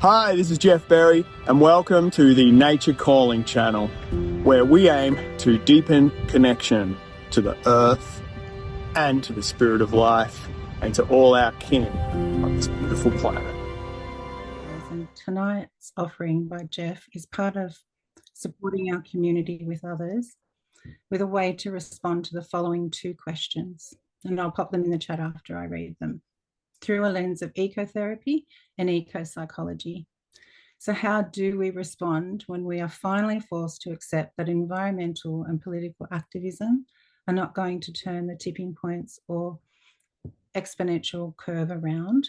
Hi, this is Geoff Berry, and welcome to the Nature Calling channel, where we aim to deepen connection to the earth and to the spirit of life and to all our kin on this beautiful planet. And tonight's offering by Geoff is part of supporting our community with others with a way to respond to the following two questions. And I'll pop them in the chat after I read them. Through a lens of ecotherapy and eco-psychology. So how do we respond when we are finally forced to accept that environmental and political activism are not going to turn the tipping points or exponential curve around?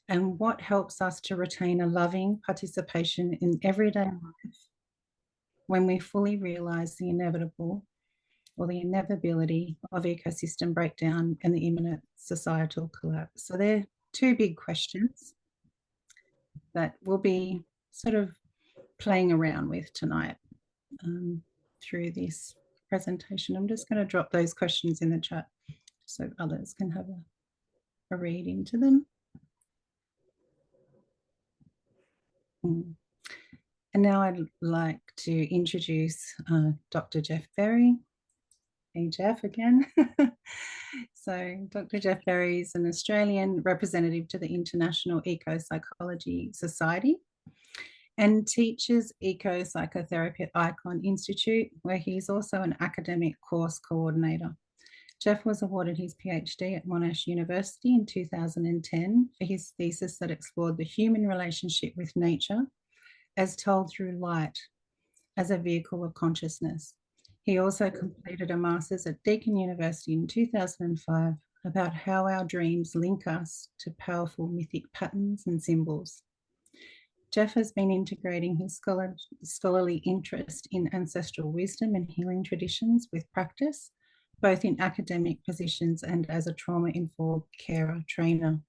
And what helps us to retain a loving participation in everyday life when we fully realize the inevitable or the inevitability of ecosystem breakdown and the imminent societal collapse? So they're two big questions that we'll be sort of playing around with tonight through this presentation. I'm just going to drop those questions in the chat so others can have a read into them. And now I'd like to introduce Dr. Geoff Berry. Hey, Geoff again. So Dr. Geoff Berry is an Australian representative to the International Eco-Psychology Society and teaches eco-psychotherapy at Icon Institute, where he's also an academic course coordinator. Geoff was awarded his PhD at Monash University in 2010 for his thesis that explored the human relationship with nature as told through light as a vehicle of consciousness. He also completed a master's at Deakin University in 2005 about how our dreams link us to powerful mythic patterns and symbols. Geoff has been integrating his scholarly interest in ancestral wisdom and healing traditions with practice, both in academic positions and as a trauma-informed carer trainer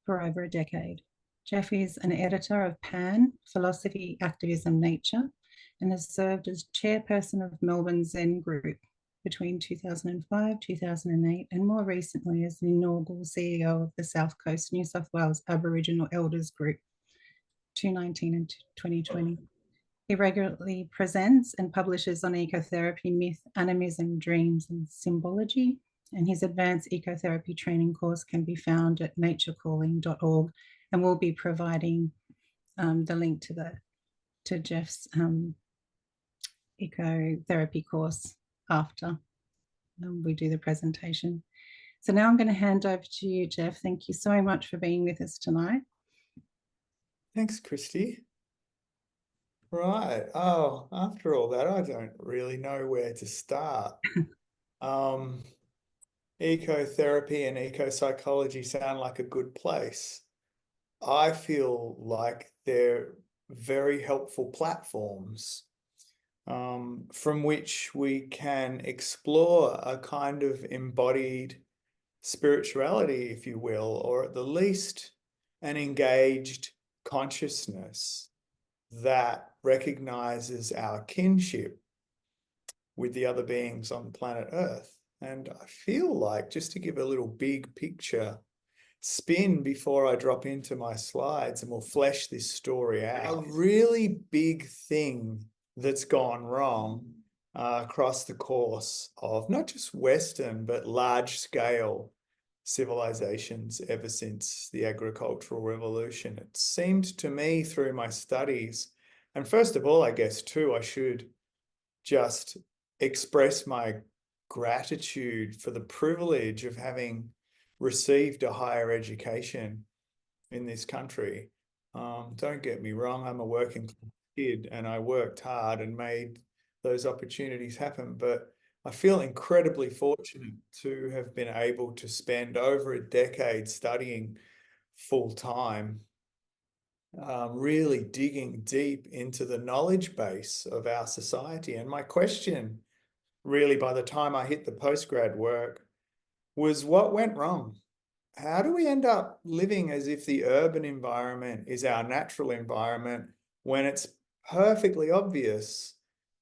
for over a decade. Geoff is an editor of Pan, Philosophy, Activism, Nature, and has served as chairperson of Melbourne Zen Group between 2005, 2008, and more recently as the inaugural CEO of the South Coast New South Wales Aboriginal Elders Group, 2019 and 2020. He regularly presents and publishes on ecotherapy, myth, animism, dreams, and symbology, and his advanced ecotherapy training course can be found at naturecalling.org, and we'll be providing the link to Geoff's ecotherapy course after we do the presentation. So now I'm going to hand over to you, Geoff. Thank you so much for being with us tonight. Thanks, Christy. Right. Oh, after all that, I don't really know where to start. Ecotherapy and eco-psychology sound like a good place. I feel like they're very helpful platforms from which we can explore a kind of embodied spirituality, if you will, or at the least an engaged consciousness that recognizes our kinship with the other beings on planet Earth. And I feel like, just to give a little big picture spin before I drop into my slides and we'll flesh this story out, a really big thing that's gone wrong across the course of not just Western, but large-scale civilizations ever since the agricultural revolution. It seemed to me through my studies, and first of all, I guess too, I should just express my gratitude for the privilege of having received a higher education in this country. Don't get me wrong, I'm a working kid and I worked hard and made those opportunities happen, but I feel incredibly fortunate to have been able to spend over a decade studying full time, really digging deep into the knowledge base of our society. And my question, really, by the time I hit the postgrad work, was what went wrong? How do we end up living as if the urban environment is our natural environment when it's perfectly obvious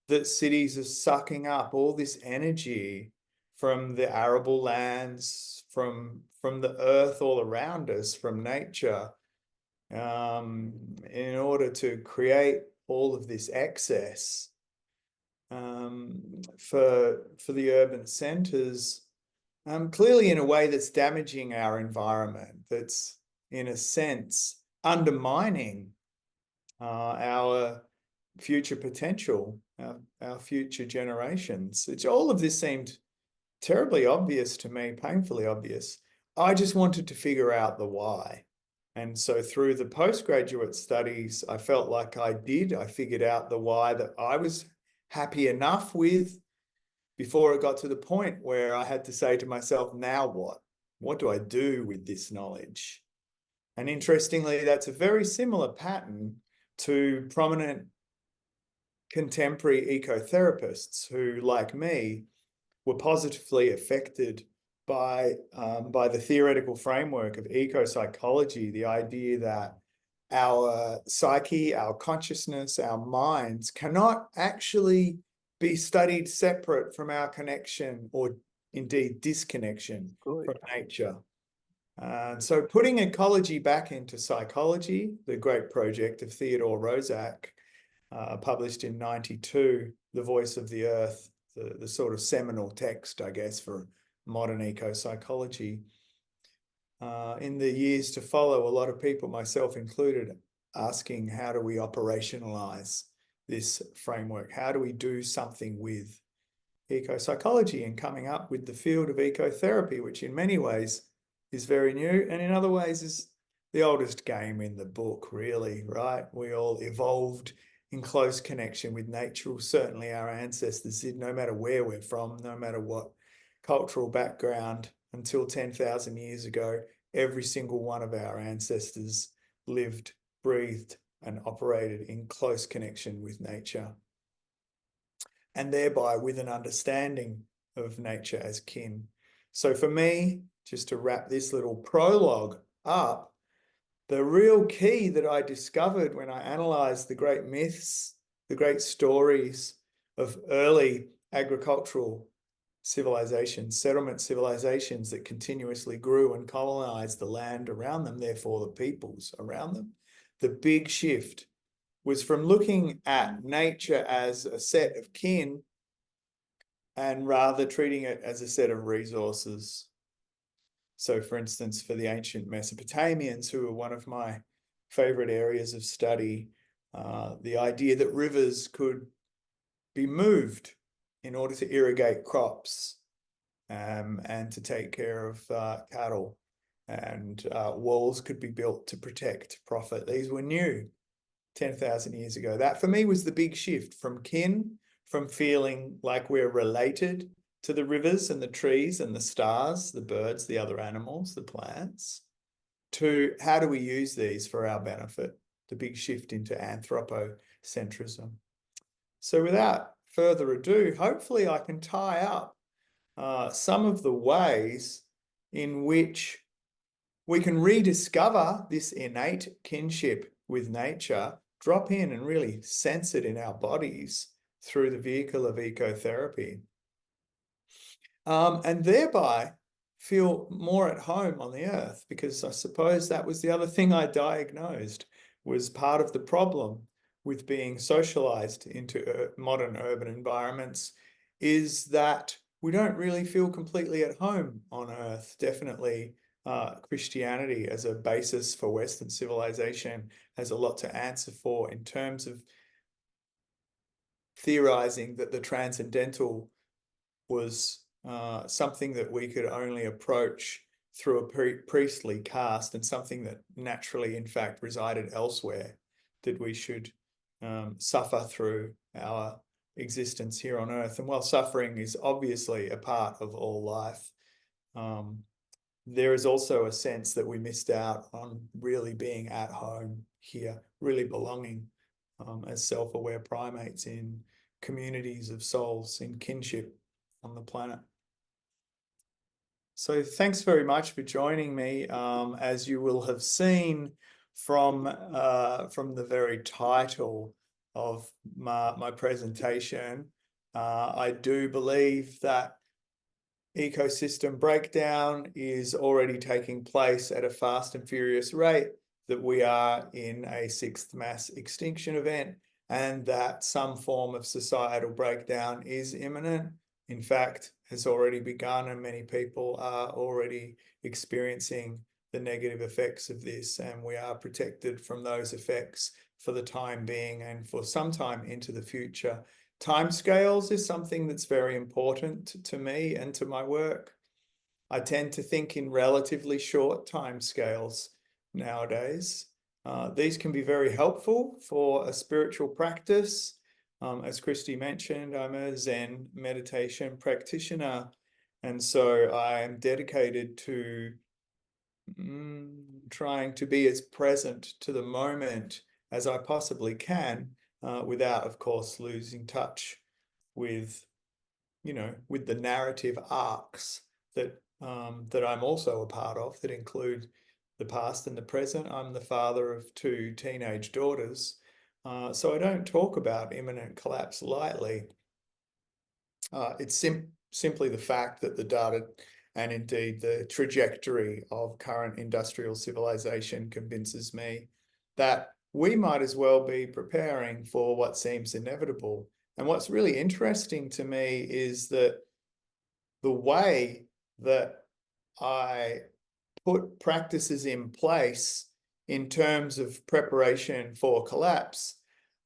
that cities are sucking up all this energy from the arable lands, from the earth all around us, from nature, in order to create all of this excess for the urban centres, clearly in a way that's damaging our environment, that's in a sense undermining our future potential, our future generations. All of this seemed terribly obvious to me, painfully obvious. I just wanted to figure out the why. And so through the postgraduate studies, I felt like I figured out the why that I was happy enough with before it got to the point where I had to say to myself, now what? What do I do with this knowledge? And interestingly, that's a very similar pattern to prominent contemporary ecotherapists who, like me, were positively affected by the theoretical framework of eco-psychology, the idea that our psyche, our consciousness, our minds cannot actually be studied separate from our connection or indeed disconnection from nature. So putting ecology back into psychology, the great project of Theodore Roszak, published in '92, The Voice of the Earth, the sort of seminal text, I guess, for modern eco-psychology. In the years to follow, a lot of people, myself included, asking how do we operationalize this framework? How do we do something with eco-psychology, and coming up with the field of ecotherapy, which in many ways is very new and in other ways is the oldest game in the book, really, right? We all evolved in close connection with nature. Certainly our ancestors did, no matter where we're from, no matter what cultural background. Until 10,000 years ago, every single one of our ancestors lived, breathed, and operated in close connection with nature, and thereby with an understanding of nature as kin. So for me, just to wrap this little prologue up, the real key that I discovered when I analysed the great myths, the great stories of early agricultural civilizations, settlement civilizations that continuously grew and colonized the land around them, therefore the peoples around them, the big shift was from looking at nature as a set of kin and rather treating it as a set of resources. So for instance, for the ancient Mesopotamians, who are one of my favorite areas of study, the idea that rivers could be moved in order to irrigate crops and to take care of cattle, and walls could be built to protect profit. These were new 10,000 years ago. That for me was the big shift from kin, from feeling like we're related to the rivers and the trees and the stars, the birds, the other animals, the plants, to how do we use these for our benefit, the big shift into anthropocentrism. So without further ado, hopefully I can tie up some of the ways in which we can rediscover this innate kinship with nature, drop in and really sense it in our bodies through the vehicle of ecotherapy. And thereby feel more at home on the earth, because I suppose that was the other thing I diagnosed was part of the problem with being socialized into modern urban environments, is that we don't really feel completely at home on earth. Definitely Christianity as a basis for Western civilization has a lot to answer for in terms of theorizing that the transcendental was something that we could only approach through a priestly caste, and something that naturally, in fact, resided elsewhere, that we should suffer through our existence here on earth. And while suffering is obviously a part of all life, there is also a sense that we missed out on really being at home here, really belonging as self-aware primates in communities of souls, in kinship on the planet. So thanks very much for joining me. As you will have seen from the very title of my presentation, I do believe that ecosystem breakdown is already taking place at a fast and furious rate. that we are in a sixth mass extinction event and that some form of societal breakdown is imminent. In fact, has already begun, and many people are already experiencing the negative effects of this, and we are protected from those effects for the time being and for some time into the future. Timescales is something that's very important to me and to my work. I tend to think in relatively short timescales nowadays. These can be very helpful for a spiritual practice. As Christy mentioned, I'm a Zen meditation practitioner, and so I am dedicated to trying to be as present to the moment as I possibly can, without, of course, losing touch with, with the narrative arcs that that I'm also a part of, that include the past and the present. I'm the father of 2 teenage daughters, so I don't talk about imminent collapse lightly. It's simply the fact that the data and indeed the trajectory of current industrial civilization convinces me that we might as well be preparing for what seems inevitable. And what's really interesting to me is that the way that I put practices in place in terms of preparation for collapse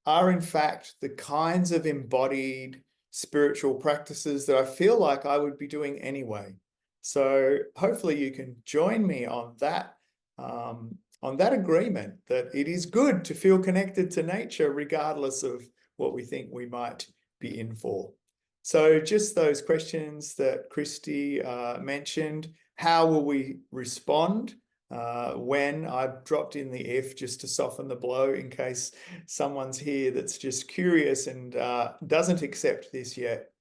are in fact the kinds of embodied spiritual practices that I feel like I would be doing anyway. So hopefully you can join me on that agreement that it is good to feel connected to nature regardless of what we think we might be in for. So just those questions that Christy mentioned. How will we respond when? I've dropped in the if just to soften the blow in case someone's here that's just curious and doesn't accept this yet.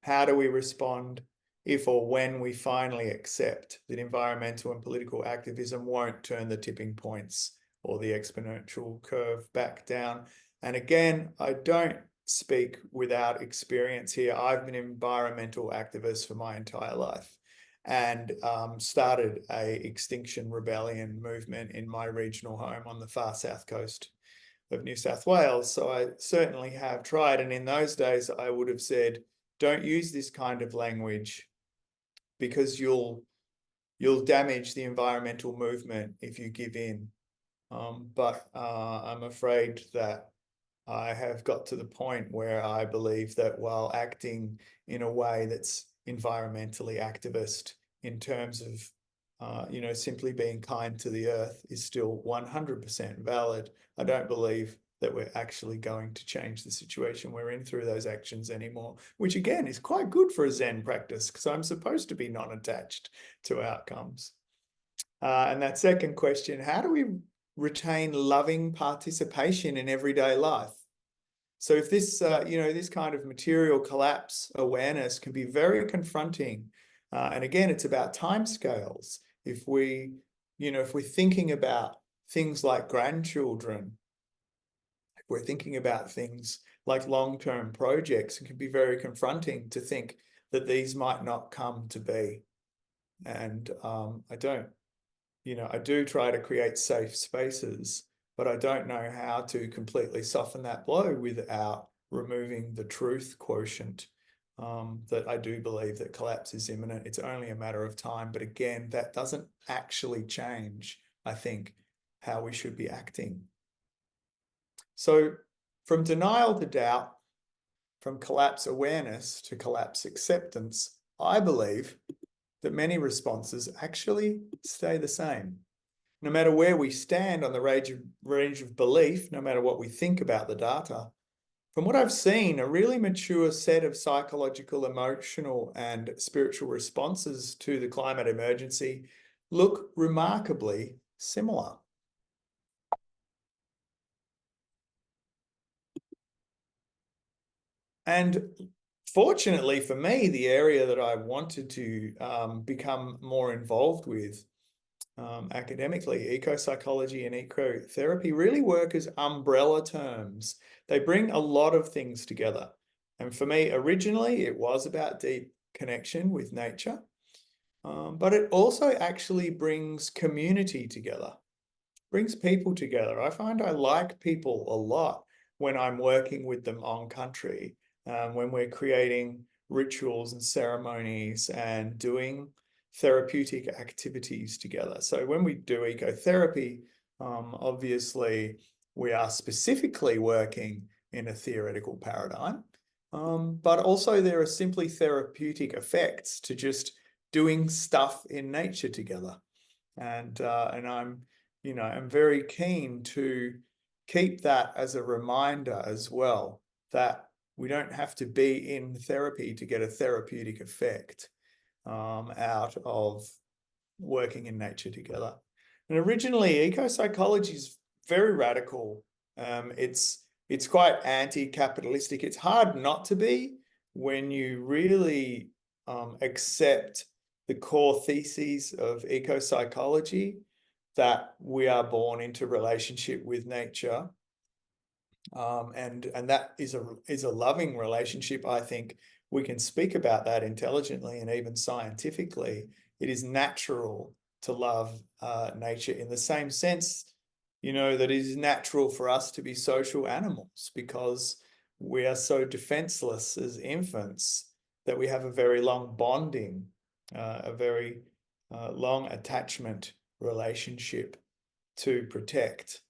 How do we respond if or when we finally accept that environmental and political activism won't turn the tipping points or the exponential curve back down? And again, I don't speak without experience here. I've been an environmental activist for my entire life and started a extinction rebellion movement in my regional home on the far south coast of New South Wales. So I certainly have tried. And in those days, I would have said, don't use this kind of language because you'll damage the environmental movement if you give in. But I'm afraid that I have got to the point where I believe that while acting in a way that's environmentally activist in terms of, simply being kind to the earth is still 100% valid, I don't believe that we're actually going to change the situation we're in through those actions anymore, which again is quite good for a Zen practice because I'm supposed to be non-attached to outcomes. And that second question, how do we retain loving participation in everyday life? So if this, this kind of material collapse awareness can be very confronting, and again, it's about timescales. If we're thinking about things like grandchildren, if we're thinking about things like long-term projects, it can be very confronting to think that these might not come to be. And I do try to create safe spaces, but I don't know how to completely soften that blow without removing the truth quotient that I do believe that collapse is imminent. It's only a matter of time. But again, that doesn't actually change, I think, how we should be acting. So from denial to doubt, from collapse awareness to collapse acceptance, I believe that many responses actually stay the same. No matter where we stand on the range of belief, no matter what we think about the data, from what I've seen, a really mature set of psychological, emotional, and spiritual responses to the climate emergency look remarkably similar. And fortunately for me, the area that I wanted to become more involved with academically, eco-psychology and ecotherapy really work as umbrella terms. They bring a lot of things together. And for me, originally, it was about deep connection with nature, but it also actually brings community together. brings people together. I find I like people a lot when I'm working with them on country, when we're creating rituals and ceremonies and doing therapeutic activities together. So when we do ecotherapy, obviously we are specifically working in a theoretical paradigm, but also there are simply therapeutic effects to just doing stuff in nature together. And I'm, I'm very keen to keep that as a reminder as well, that we don't have to be in therapy to get a therapeutic effect out of working in nature together. And originally, eco-psychology is very radical. It's quite anti-capitalistic. It's hard not to be when you really accept the core theses of eco-psychology, that we are born into relationship with nature. And that is a loving relationship. I think we can speak about that intelligently and even scientifically. It is natural to love nature in the same sense, that it is natural for us to be social animals, because we are so defenseless as infants that we have a very long bonding, a very long attachment relationship to protect.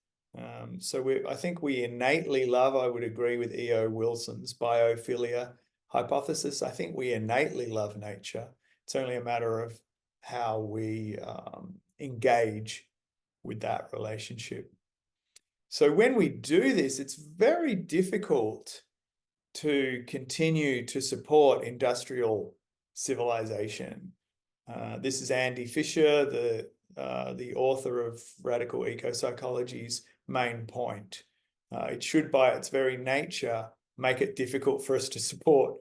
So I think we innately love, I would agree with E.O. Wilson's biophilia hypothesis. I think we innately love nature. It's only a matter of how we engage with that relationship. So when we do this, it's very difficult to continue to support industrial civilization. This is Andy Fisher, the author of Radical Eco-Psychology's main point. It should, by its very nature, make it difficult for us to support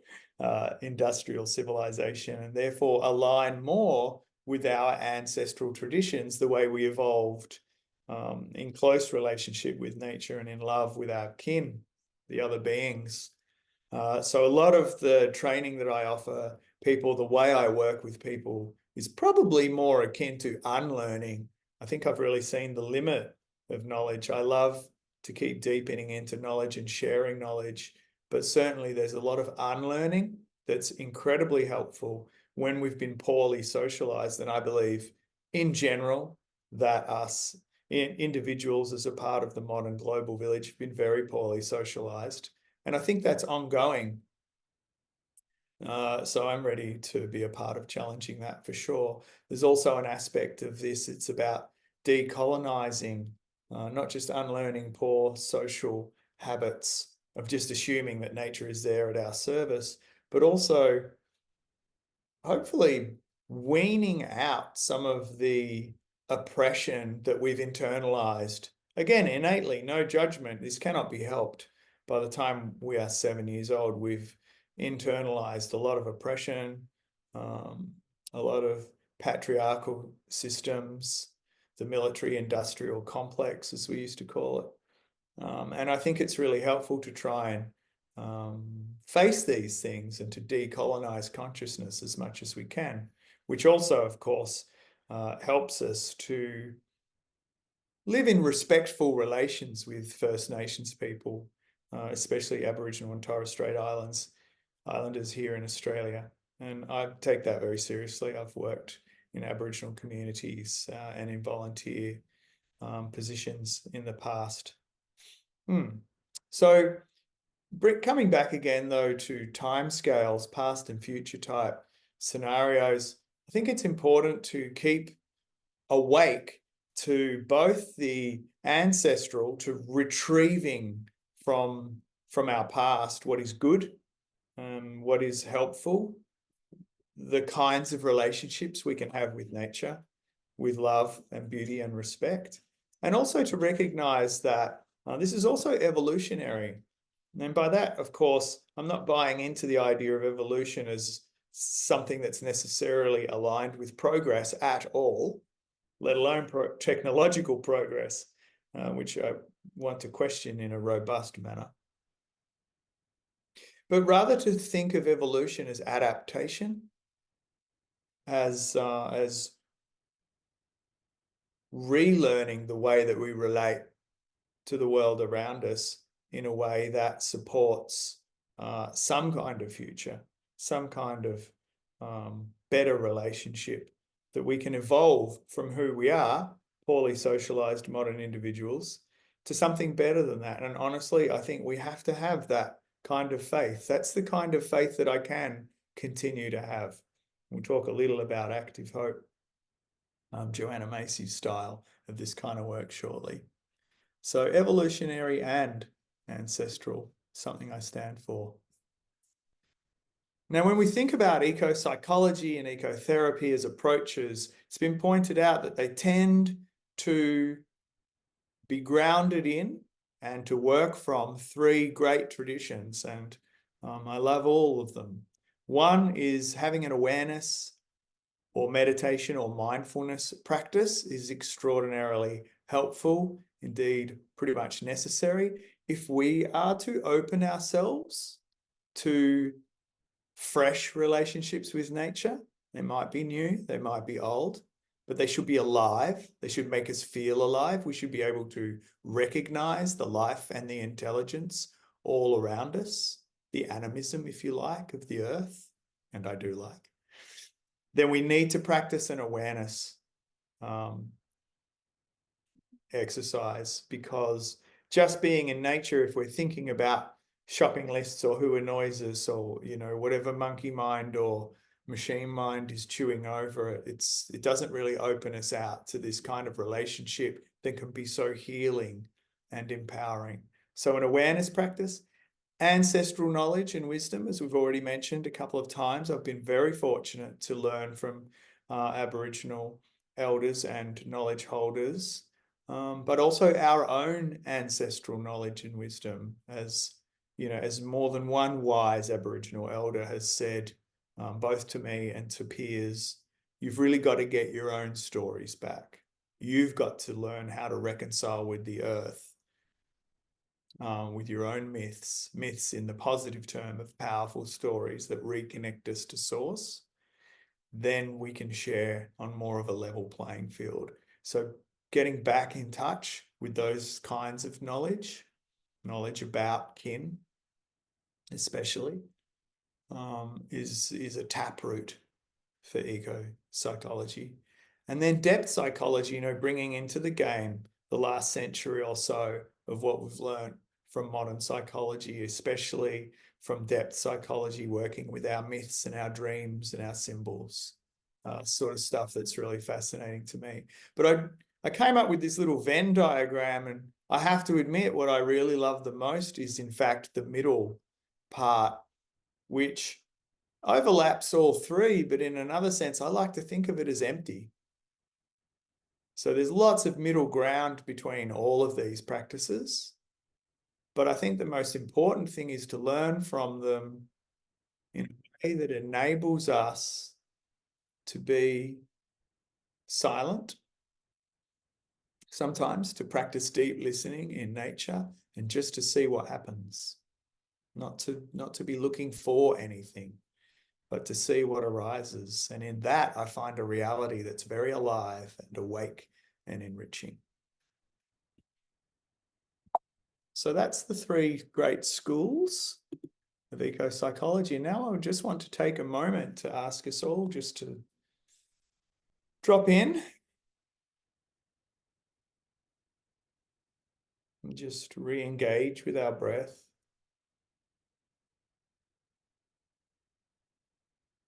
industrial civilization, and therefore align more with our ancestral traditions, the way we evolved in close relationship with nature and in love with our kin, the other beings. So a lot of the training that I offer people, the way I work with people, is probably more akin to unlearning. I think I've really seen the limit of knowledge. I love to keep deepening into knowledge and sharing knowledge, but certainly there's a lot of unlearning that's incredibly helpful when we've been poorly socialized. And I believe in general that us individuals as a part of the modern global village have been very poorly socialized. And I think that's ongoing. So I'm ready to be a part of challenging that for sure. There's also an aspect of this, it's about decolonizing, not just unlearning poor social habits of just assuming that nature is there at our service, but also hopefully weaning out some of the oppression that we've internalized. Again, innately, no judgment, this cannot be helped. By the time we are 7 years old, we've internalized a lot of oppression, a lot of patriarchal systems, the military-industrial complex, as we used to call it. And I think it's really helpful to try and face these things and to decolonize consciousness as much as we can, which also, of course, helps us to live in respectful relations with First Nations people, especially Aboriginal and Torres Strait Islanders here in Australia. And I take that very seriously. I've worked in Aboriginal communities and in volunteer positions in the past. So coming back again, though, to timescales, past and future type scenarios, I think it's important to keep awake to both the ancestral, to retrieving from our past what is good, what is helpful, the kinds of relationships we can have with nature, with love and beauty and respect, and also to recognize that this is also evolutionary. And by that, of course, I'm not buying into the idea of evolution as something that's necessarily aligned with progress at all, let alone technological progress, which I want to question in a robust manner. But rather to think of evolution as adaptation, as relearning the way that we relate to the world around us in a way that supports some kind of future, some kind of better relationship, that we can evolve from who we are, poorly socialized modern individuals, to something better than that. And honestly, I think we have to have that kind of faith. That's the kind of faith that I can continue to have. We'll talk a little about active hope, Joanna Macy's style of this kind of work shortly. So evolutionary and ancestral, something I stand for. Now, when we think about eco-psychology and ecotherapy as approaches, it's been pointed out that they tend to be grounded in and to work from three great traditions, and I love all of them. One is having an awareness or meditation or mindfulness practice is extraordinarily helpful, indeed pretty much necessary, if we are to open ourselves to fresh relationships with nature. They might be new, they might be old, but they should be alive. They should make us feel alive. We should be able to recognize the life and the intelligence all around us, the animism, if you like, of the earth, and I do like. Then we need to practice an awareness exercise, because just being in nature, if we're thinking about shopping lists or who annoys us, or whatever monkey mind or machine mind is chewing over it, it doesn't really open us out to this kind of relationship that can be so healing and empowering. So an awareness practice, ancestral knowledge and wisdom, as we've already mentioned a couple of times. I've been very fortunate to learn from Aboriginal elders and knowledge holders, but also our own ancestral knowledge and wisdom. As more than one wise Aboriginal elder has said, both to me and to peers, you've really got to get your own stories back. You've got to learn how to reconcile with the earth, with your own myths in the positive term of powerful stories that reconnect us to source. Then we can share on more of a level playing field. So getting back in touch with those kinds of knowledge about kin especially, is a taproot for eco-psychology. And then depth psychology, bringing into the game the last century or so of what we've learned from modern psychology, especially from depth psychology, working with our myths and our dreams and our symbols, sort of stuff that's really fascinating to me. But I came up with this little Venn diagram, and I have to admit what I really love the most is, in fact, the middle part, which overlaps all three, but in another sense, I like to think of it as empty. So there's lots of middle ground between all of these practices, but I think the most important thing is to learn from them in a way that enables us to be silent, sometimes to practice deep listening in nature and just to see what happens. Not to be looking for anything, but to see what arises. And in that, I find a reality that's very alive and awake and enriching. So that's the three great schools of eco-psychology. And now I just want to take a moment to ask us all just to drop in and just re-engage with our breath.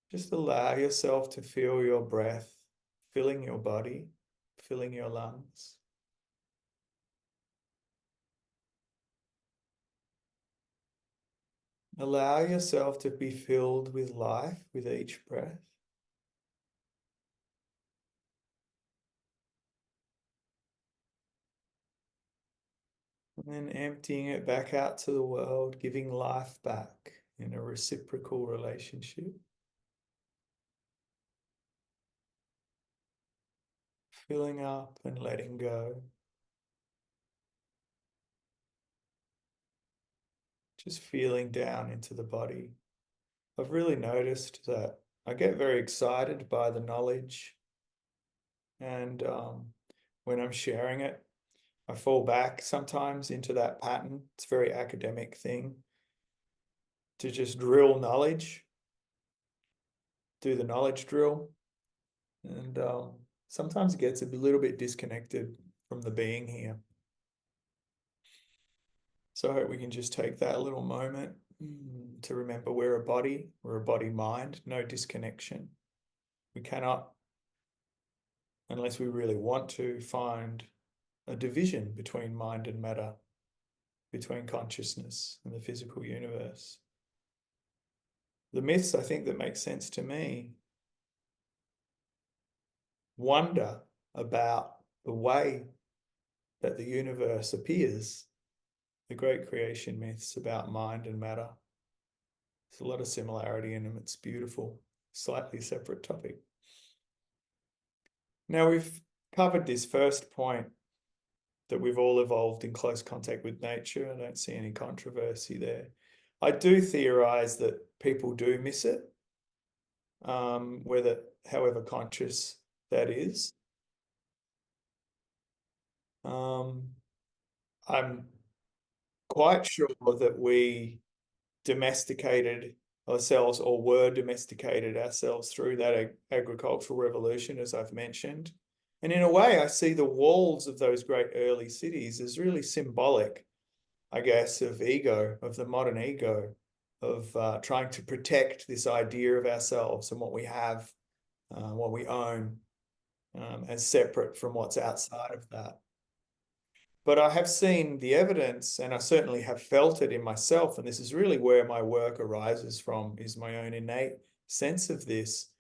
Just allow yourself to feel your breath filling your body, filling your lungs. Allow yourself to be filled with life with each breath. And then emptying it back out to the world, giving life back in a reciprocal relationship. Filling up and letting go. Just feeling down into the body. I've really noticed that I get very excited by the knowledge and when I'm sharing it. I fall back sometimes into that pattern. It's a very academic thing to just drill knowledge, do the knowledge drill. And sometimes it gets a little bit disconnected from the being here. So I hope we can just take that little moment to remember we're a body mind, no disconnection. We cannot, unless we really want to, find a division between mind and matter, between consciousness and the physical universe. The myths, I think, that make sense to me wonder about the way that the universe appears, the great creation myths about mind and matter. There's a lot of similarity in them. It's beautiful, slightly separate topic. Now we've covered this first point, that we've all evolved in close contact with nature. I don't see any controversy there. I do theorize that people do miss it, whether, however conscious that is. I'm quite sure that we domesticated ourselves, or were domesticated ourselves, through that agricultural revolution, as I've mentioned. And in a way, I see the walls of those great early cities as really symbolic, I guess, of ego, of the modern ego, of trying to protect this idea of ourselves and what we have, what we own, as separate from what's outside of that. But I have seen the evidence, and I certainly have felt it in myself, and this is really where my work arises from, is my own innate sense of this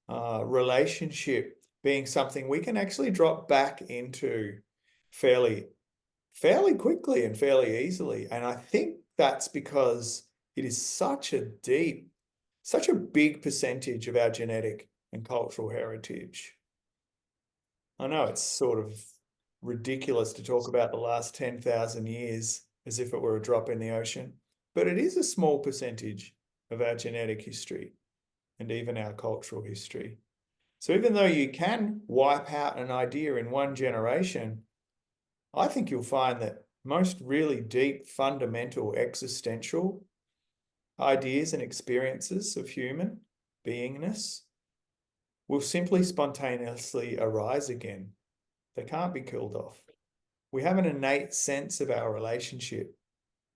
relationship being something we can actually drop back into fairly quickly and fairly easily. And I think that's because it is such a big percentage of our genetic and cultural heritage. I know it's sort of ridiculous to talk about the last 10,000 years as if it were a drop in the ocean, but it is a small percentage of our genetic history and even our cultural history. So even though you can wipe out an idea in one generation, I think you'll find that most really deep, fundamental, existential ideas and experiences of human beingness will simply spontaneously arise again. They can't be killed off. We have an innate sense of our relationship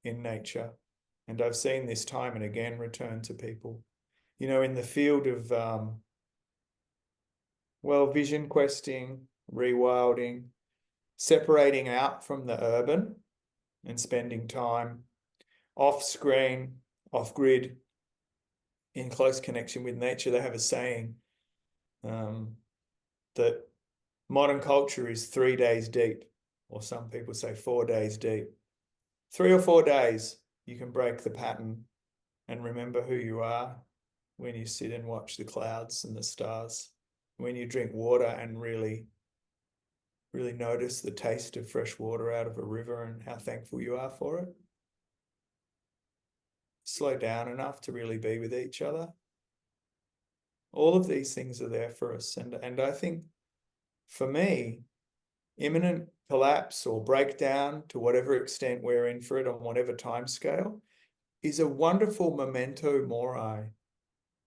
in nature, and I've seen this time and again return to people. You know, in the field of vision questing, rewilding, separating out from the urban and spending time off screen, off grid, in close connection with nature. They have a saying that modern culture is 3 days deep, or some people say 4 days deep. 3 or 4 days, you can break the pattern and remember who you are when you sit and watch the clouds and the stars, when you drink water and really notice the taste of fresh water out of a river and how thankful you are for it. Slow down enough to really be with each other. All of these things are there for us. And I think, for me, imminent collapse or breakdown, to whatever extent we're in for it on whatever time scale, is a wonderful memento mori,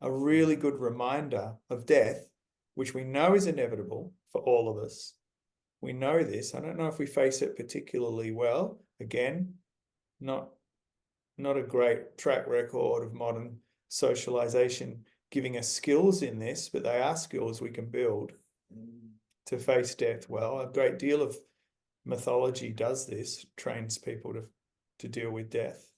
a really good reminder of death, which we know is inevitable for all of us. We know this. I don't know if we face it particularly well. Again, not a great track record of modern socialization giving us skills in this, but they are skills we can build to face death well. A great deal of mythology does this, trains people to deal with death.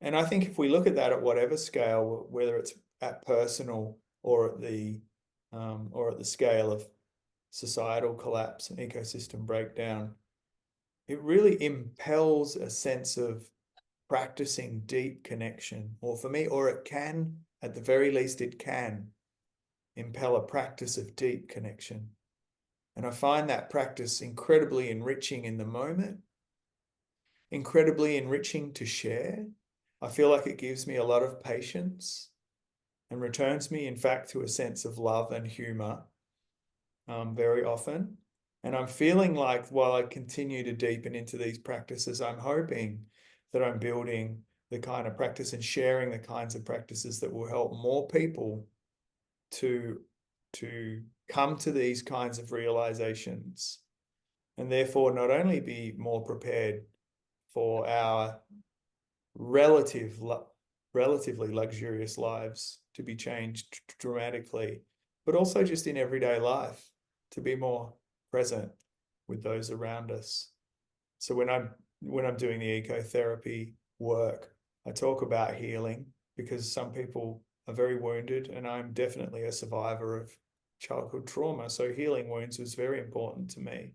And I think if we look at that at whatever scale, whether it's at personal or at the scale of societal collapse and ecosystem breakdown, it really impels a sense of practicing deep connection, or for me, or it can, at the very least, it can impel a practice of deep connection. And I find that practice incredibly enriching in the moment, incredibly enriching to share. I feel like it gives me a lot of patience and returns me, in fact, to a sense of love and humor. very often. And I'm feeling like while I continue to deepen into these practices, I'm hoping that I'm building the kind of practice and sharing the kinds of practices that will help more people to come to these kinds of realizations, and therefore not only be more prepared for our relatively luxurious lives to be changed dramatically, but also just in everyday life to be more present with those around us. So when I'm doing the ecotherapy work, I talk about healing because some people are very wounded, and I'm definitely a survivor of childhood trauma. So healing wounds was very important to me.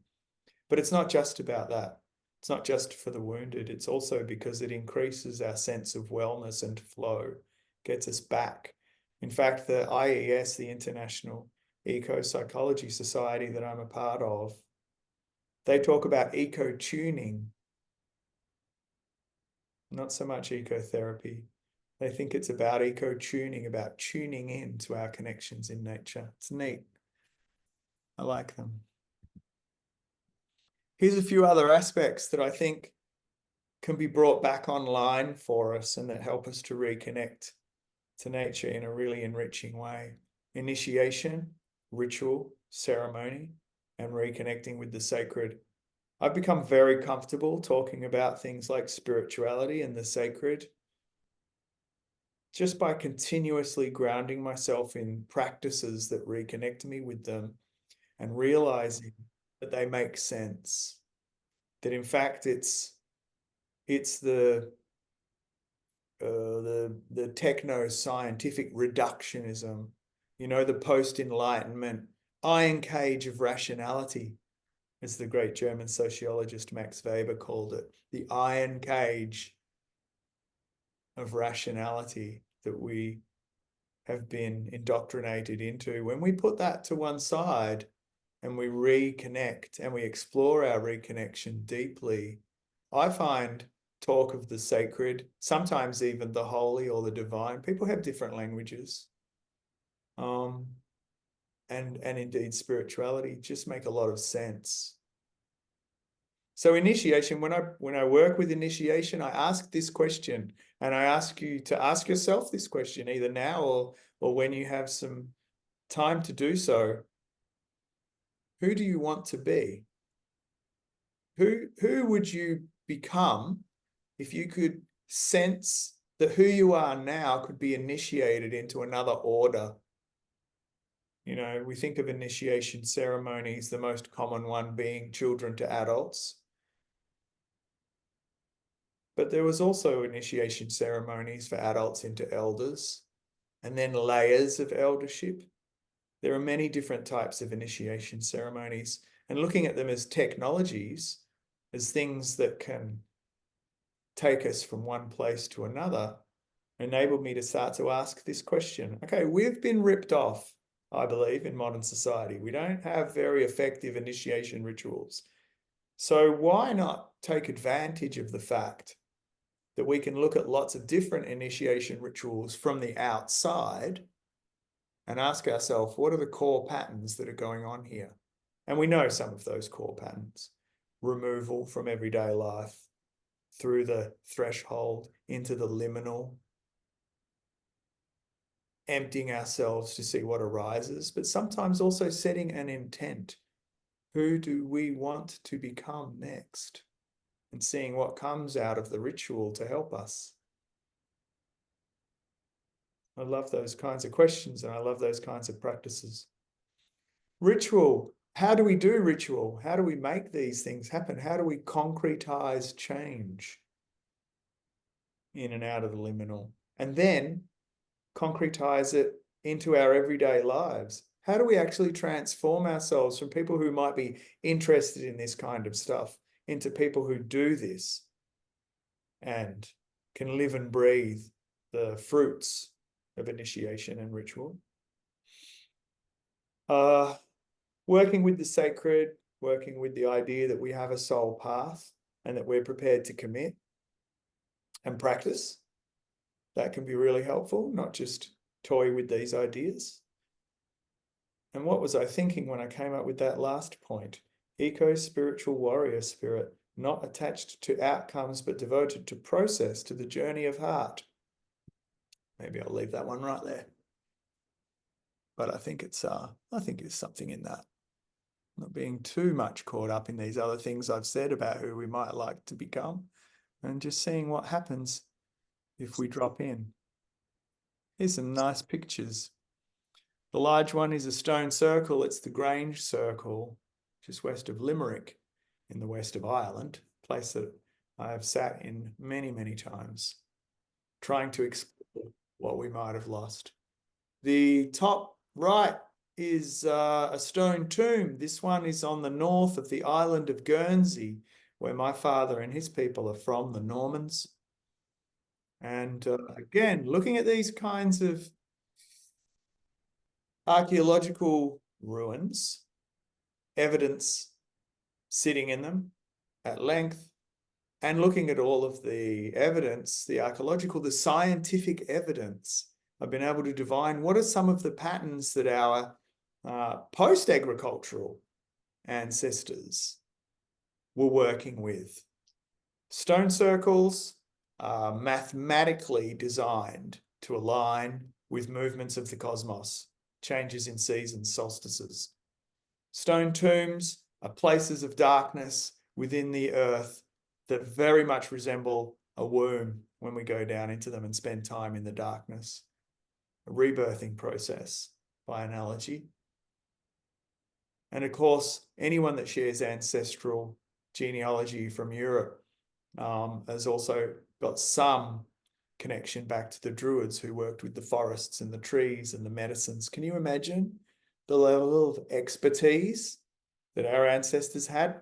But it's not just about that. It's not just for the wounded. It's also because it increases our sense of wellness and flow, gets us back. In fact, the IES, the International Eco-Psychology Society that I'm a part of, they talk about eco-tuning, not so much ecotherapy. They think it's about eco-tuning, about tuning in to our connections in nature. It's neat. I like them. Here's a few other aspects that I think can be brought back online for us and that help us to reconnect to nature in a really enriching way. Initiation, ritual, ceremony, and reconnecting with the sacred. I've become very comfortable talking about things like spirituality and the sacred just by continuously grounding myself in practices that reconnect me with them and realizing that they make sense. That in fact it's the techno-scientific reductionism, the post-enlightenment iron cage of rationality, as the great German sociologist Max Weber called it, the iron cage of rationality that we have been indoctrinated into. When we put that to one side and we reconnect and we explore our reconnection deeply, I find talk of the sacred, sometimes even the holy or the divine. People have different languages. And indeed spirituality just make a lot of sense. So initiation, when I work with initiation, I ask this question, and I ask you to ask yourself this question either now or when you have some time to do so. Who do you want to be? Who would you become if you could sense that who you are now could be initiated into another order? We think of initiation ceremonies, the most common one being children to adults. But there was also initiation ceremonies for adults into elders, and then layers of eldership. There are many different types of initiation ceremonies, and looking at them as technologies, as things that can take us from one place to another, enabled me to start to ask this question. Okay, we've been ripped off, I believe, in modern society. We don't have very effective initiation rituals. So why not take advantage of the fact that we can look at lots of different initiation rituals from the outside and ask ourselves, what are the core patterns that are going on here? And we know some of those core patterns. Removal from everyday life, through the threshold, into the liminal, emptying ourselves to see what arises, but sometimes also setting an intent. Who do we want to become next? And seeing what comes out of the ritual to help us. I love those kinds of questions, and I love those kinds of practices. Ritual. How do we do ritual? How do we make these things happen? How do we concretize change in and out of the liminal? And then concretize it into our everyday lives. How do we actually transform ourselves from people who might be interested in this kind of stuff into people who do this and can live and breathe the fruits of initiation and ritual? Working with the sacred, working with the idea that we have a soul path and that we're prepared to commit and practice. That can be really helpful, not just toy with these ideas. And what was I thinking when I came up with that last point? Eco-spiritual warrior spirit, not attached to outcomes, but devoted to process, to the journey of heart. Maybe I'll leave that one right there. But I think it's something in that. Not being too much caught up in these other things I've said about who we might like to become, and just seeing what happens if we drop in. Here's some nice pictures. The large one is a stone circle. It's the Grange Circle, just west of Limerick in the west of Ireland, a place that I have sat in many, many times, trying to explore what we might have lost. The top right is a stone tomb. This one is on the north of the island of Guernsey, where my father and his people are from, the Normans. And again, looking at these kinds of archaeological ruins, evidence sitting in them at length, and looking at all of the evidence, the archaeological, the scientific evidence, I've been able to divine what are some of the patterns that our post-agricultural ancestors were working with. Stone circles are mathematically designed to align with movements of the cosmos, changes in seasons, solstices. Stone tombs are places of darkness within the earth that very much resemble a womb when we go down into them and spend time in the darkness. A rebirthing process, by analogy. And of course, anyone that shares ancestral genealogy from Europe has also got some connection back to the Druids who worked with the forests and the trees and the medicines. Can you imagine the level of expertise that our ancestors had?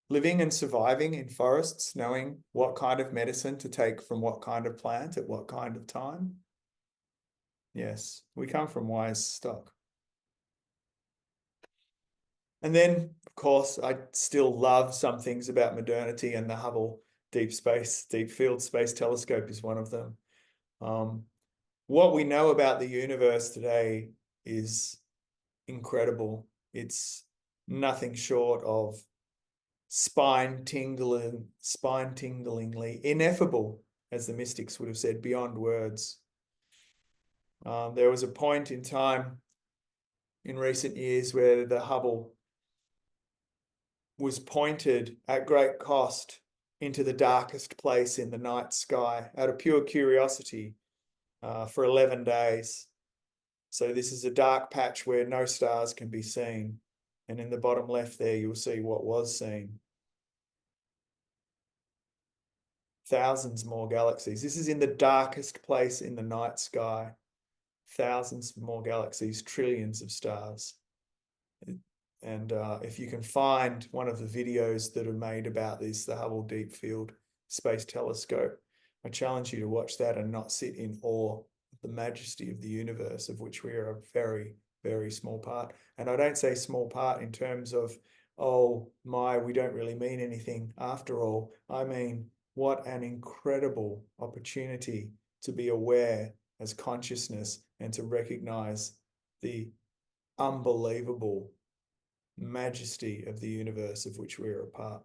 Living and surviving in forests, knowing what kind of medicine to take from what kind of plant at what kind of time. Yes, we come from wise stock. And then, of course, I still love some things about modernity, and the Hubble Deep Field Space Telescope is one of them. What we know about the universe today is incredible. It's nothing short of spine-tinglingly ineffable, as the mystics would have said, beyond words. There was a point in time in recent years where the Hubble was pointed at great cost into the darkest place in the night sky out of pure curiosity for 11 days. So this is a dark patch where no stars can be seen. And in the bottom left there, you'll see what was seen. Thousands more galaxies. This is in the darkest place in the night sky. Thousands more galaxies, trillions of stars. And if you can find one of the videos that are made about this, the Hubble Deep Field Space Telescope, I challenge you to watch that and not sit in awe of the majesty of the universe, of which we are a very, very small part. And I don't say small part in terms of, oh my, we don't really mean anything after all. I mean, what an incredible opportunity to be aware as consciousness and to recognize the unbelievable majesty of the universe of which we are a part.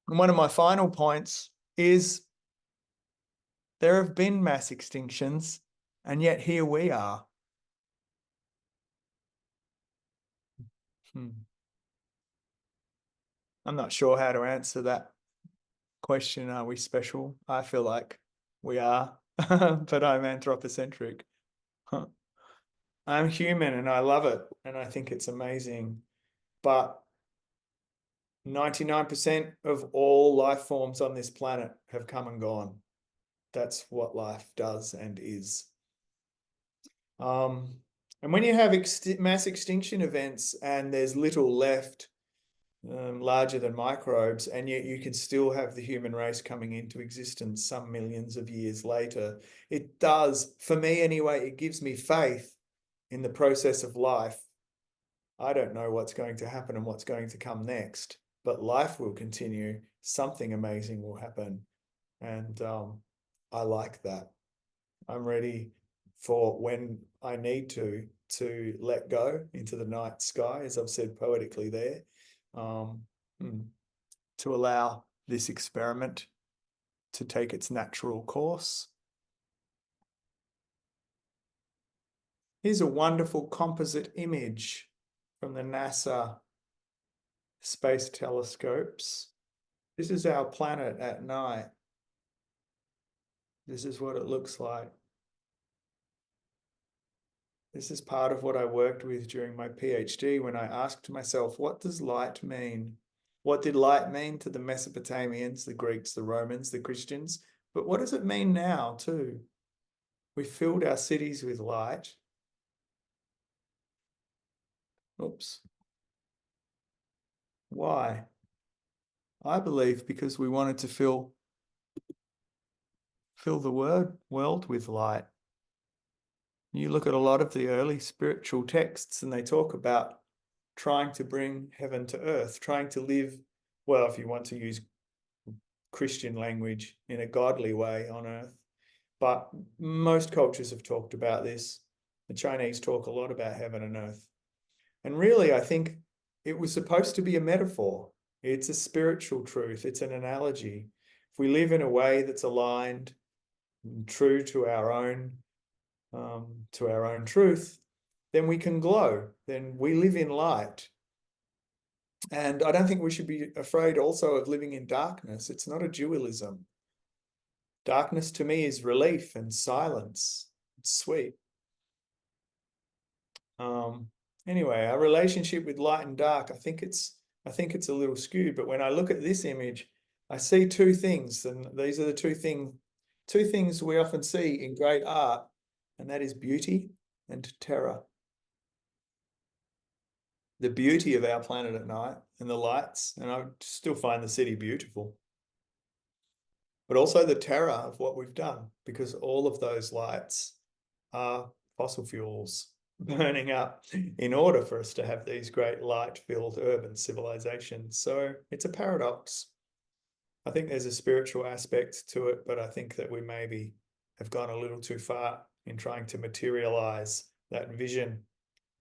And one of my final points is there have been mass extinctions, and yet here we are. I'm not sure how to answer that question. Are we special? I feel like we are, but I'm anthropocentric. I'm human and I love it and I think it's amazing. But 99% of all life forms on this planet have come and gone. That's what life does and is. And when you have mass extinction events and there's little left larger than microbes, and yet you can still have the human race coming into existence some millions of years later, it does, for me anyway, it gives me faith in the process of life. I don't know what's going to happen and what's going to come next, but life will continue. Something amazing will happen. And I like that. I'm ready for when I need to let go into the night sky, as I've said poetically there, to allow this experiment to take its natural course. Here's a wonderful composite image from the NASA space telescopes. This is our planet at night. This is what it looks like. This is part of what I worked with during my PhD when I asked myself, what does light mean? What did light mean to the Mesopotamians, the Greeks, the Romans, the Christians? But what does it mean now too? We filled our cities with light. Oops. Why? I believe because we wanted to fill the world with light. You look at a lot of the early spiritual texts and they talk about trying to bring heaven to earth, trying to live, well, if you want to use Christian language, in a godly way on earth. But most cultures have talked about this. The Chinese talk a lot about heaven and earth. And really, I think it was supposed to be a metaphor. It's a spiritual truth. It's an analogy. If we live in a way that's aligned and true to our own truth, then we can glow. Then we live in light. And I don't think we should be afraid also of living in darkness. It's not a dualism. Darkness to me is relief and silence. It's sweet. Anyway, our relationship with light and dark, I think it's a little skewed. But when I look at this image, I see two things, and these are the two things we often see in great art, and that is beauty and terror. The beauty of our planet at night and the lights, and I still find the city beautiful. But also the terror of what we've done, because all of those lights are fossil fuels burning up in order for us to have these great light-filled urban civilizations. So it's a paradox. I think there's a spiritual aspect to it, but I think that we maybe have gone a little too far in trying to materialize that vision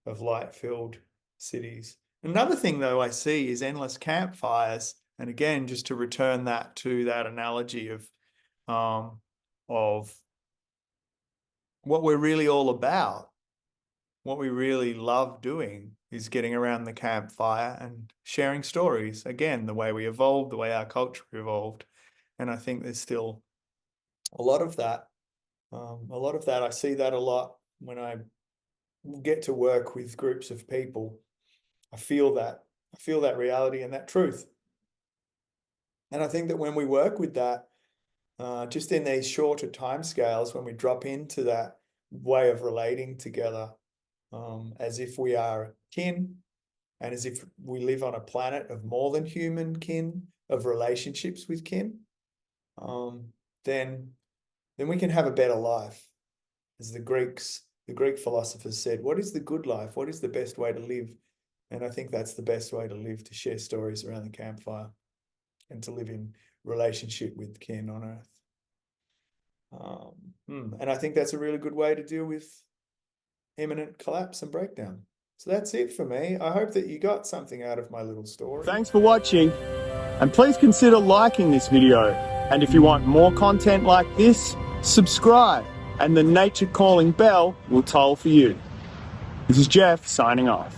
of light-filled cities. Another thing, though, I see is endless campfires. And again, just to return that to that analogy of what we're really all about, what we really love doing is getting around the campfire and sharing stories. Again, the way we evolved, the way our culture evolved. And I think there's still a lot of that. I see that a lot when I get to work with groups of people. I feel that reality and that truth. And I think that when we work with that, just in these shorter timescales, when we drop into that way of relating together, as if we are kin, and as if we live on a planet of more than human kin, of relationships with kin, then we can have a better life. As the Greek philosophers said, what is the good life? What is the best way to live? And I think that's the best way to live, to share stories around the campfire and to live in relationship with kin on earth. And I think that's a really good way to deal with imminent collapse and breakdown. So that's it for me. I hope that you got something out of my little story. Thanks for watching, and please consider liking this video. And if you want more content like this, subscribe, and the nature calling bell will toll for you. This is Geoff signing off.